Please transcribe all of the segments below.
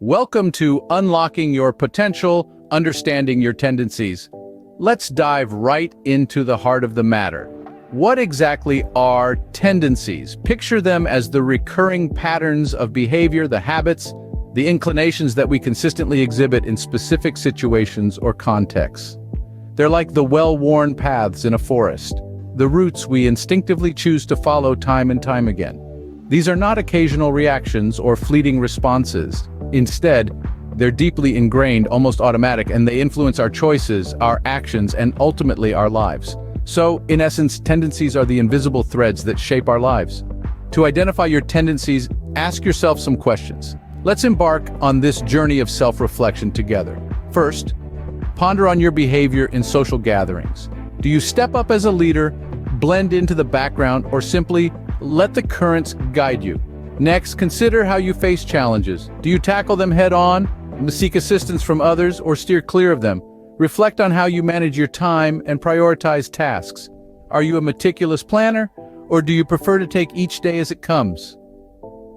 Welcome to Unlocking Your Potential, Understanding Your Tendencies. Let's dive right into the heart of the matter. What exactly are tendencies? Picture them as the recurring patterns of behavior, the habits, the inclinations that we consistently exhibit in specific situations or contexts. They're like the well-worn paths in a forest, the routes we instinctively choose to follow time and time again. These are not occasional reactions or fleeting responses. Instead, they're deeply ingrained, almost automatic, and they influence our choices, our actions, and ultimately our lives. So, in essence, tendencies are the invisible threads that shape our lives. To identify your tendencies, ask yourself some questions. Let's embark on this journey of self-reflection together. First, ponder on your behavior in social gatherings. Do you step up as a leader, blend into the background, or simply let the currents guide you? Next, consider how you face challenges. Do you tackle them head-on, seek assistance from others, or steer clear of them? Reflect on how you manage your time and prioritize tasks. Are you a meticulous planner, or do you prefer to take each day as it comes?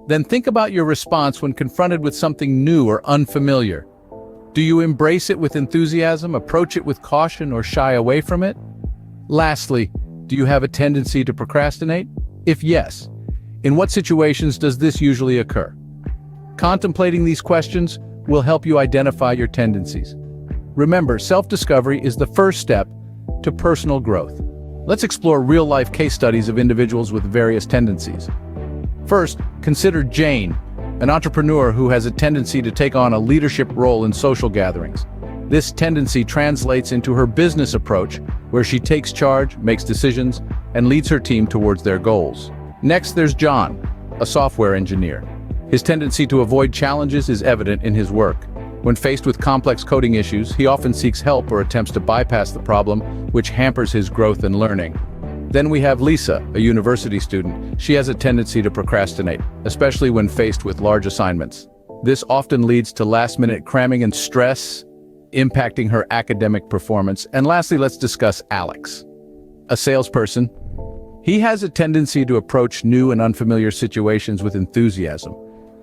Then think about your response when confronted with something new or unfamiliar. Do you embrace it with enthusiasm, approach it with caution, or shy away from it? Lastly, do you have a tendency to procrastinate? If yes, in what situations does this usually occur? Contemplating these questions will help you identify your tendencies. Remember, self-discovery is the first step to personal growth. Let's explore real-life case studies of individuals with various tendencies. First, consider Jane, an entrepreneur who has a tendency to take on a leadership role in social gatherings. This tendency translates into her business approach, where she takes charge, makes decisions, and leads her team towards their goals. Next, there's John, a software engineer. His tendency to avoid challenges is evident in his work. When faced with complex coding issues, he often seeks help or attempts to bypass the problem, which hampers his growth and learning. Then we have Lisa, a university student. She has a tendency to procrastinate, especially when faced with large assignments. This often leads to last-minute cramming and stress, impacting her academic performance. And lastly, let's discuss Alex, a salesperson. He has a tendency to approach new and unfamiliar situations with enthusiasm.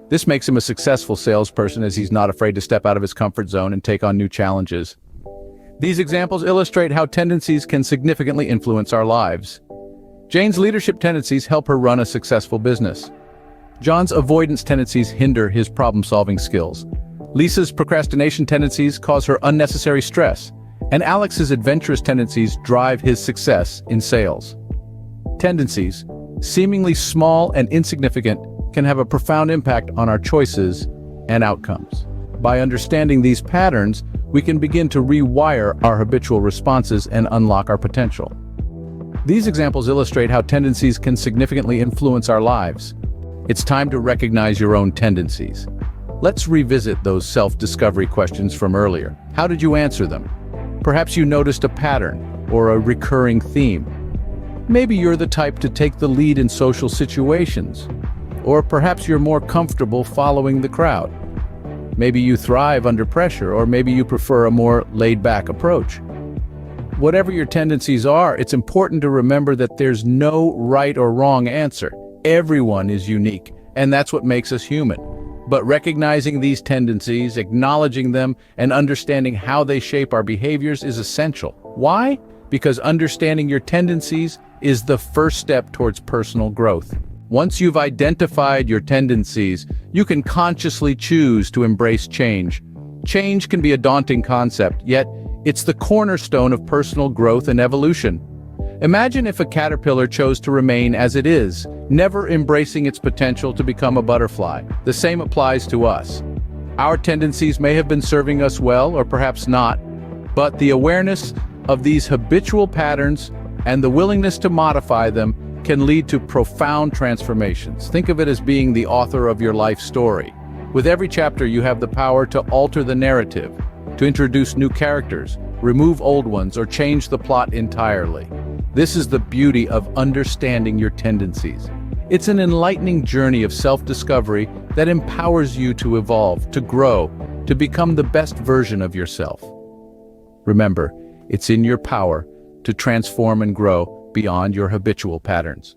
This makes him a successful salesperson as he's not afraid to step out of his comfort zone and take on new challenges. These examples illustrate how tendencies can significantly influence our lives. Jane's leadership tendencies help her run a successful business. John's avoidance tendencies hinder his problem-solving skills. Lisa's procrastination tendencies cause her unnecessary stress, and Alex's adventurous tendencies drive his success in sales. Tendencies, seemingly small and insignificant, can have a profound impact on our choices and outcomes. By understanding these patterns, we can begin to rewire our habitual responses and unlock our potential. These examples illustrate how tendencies can significantly influence our lives. It's time to recognize your own tendencies. Let's revisit those self-discovery questions from earlier. How did you answer them? Perhaps you noticed a pattern or a recurring theme. Maybe you're the type to take the lead in social situations, or perhaps you're more comfortable following the crowd. Maybe you thrive under pressure, or maybe you prefer a more laid-back approach. Whatever your tendencies are, it's important to remember that there's no right or wrong answer. Everyone is unique, and that's what makes us human. But recognizing these tendencies, acknowledging them, and understanding how they shape our behaviors is essential. Why? Because understanding your tendencies is the first step towards personal growth. Once you've identified your tendencies, you can consciously choose to embrace change. Change can be a daunting concept, yet it's the cornerstone of personal growth and evolution. Imagine if a caterpillar chose to remain as it is, never embracing its potential to become a butterfly. The same applies to us. Our tendencies may have been serving us well, or perhaps not, but the awareness of these habitual patterns and the willingness to modify them can lead to profound transformations. Think of it as being the author of your life story. With every chapter, you have the power to alter the narrative, to introduce new characters, remove old ones, or change the plot entirely. This is the beauty of understanding your tendencies. It's an enlightening journey of self-discovery that empowers you to evolve, to grow, to become the best version of yourself. Remember, it's in your power to transform and grow beyond your habitual patterns.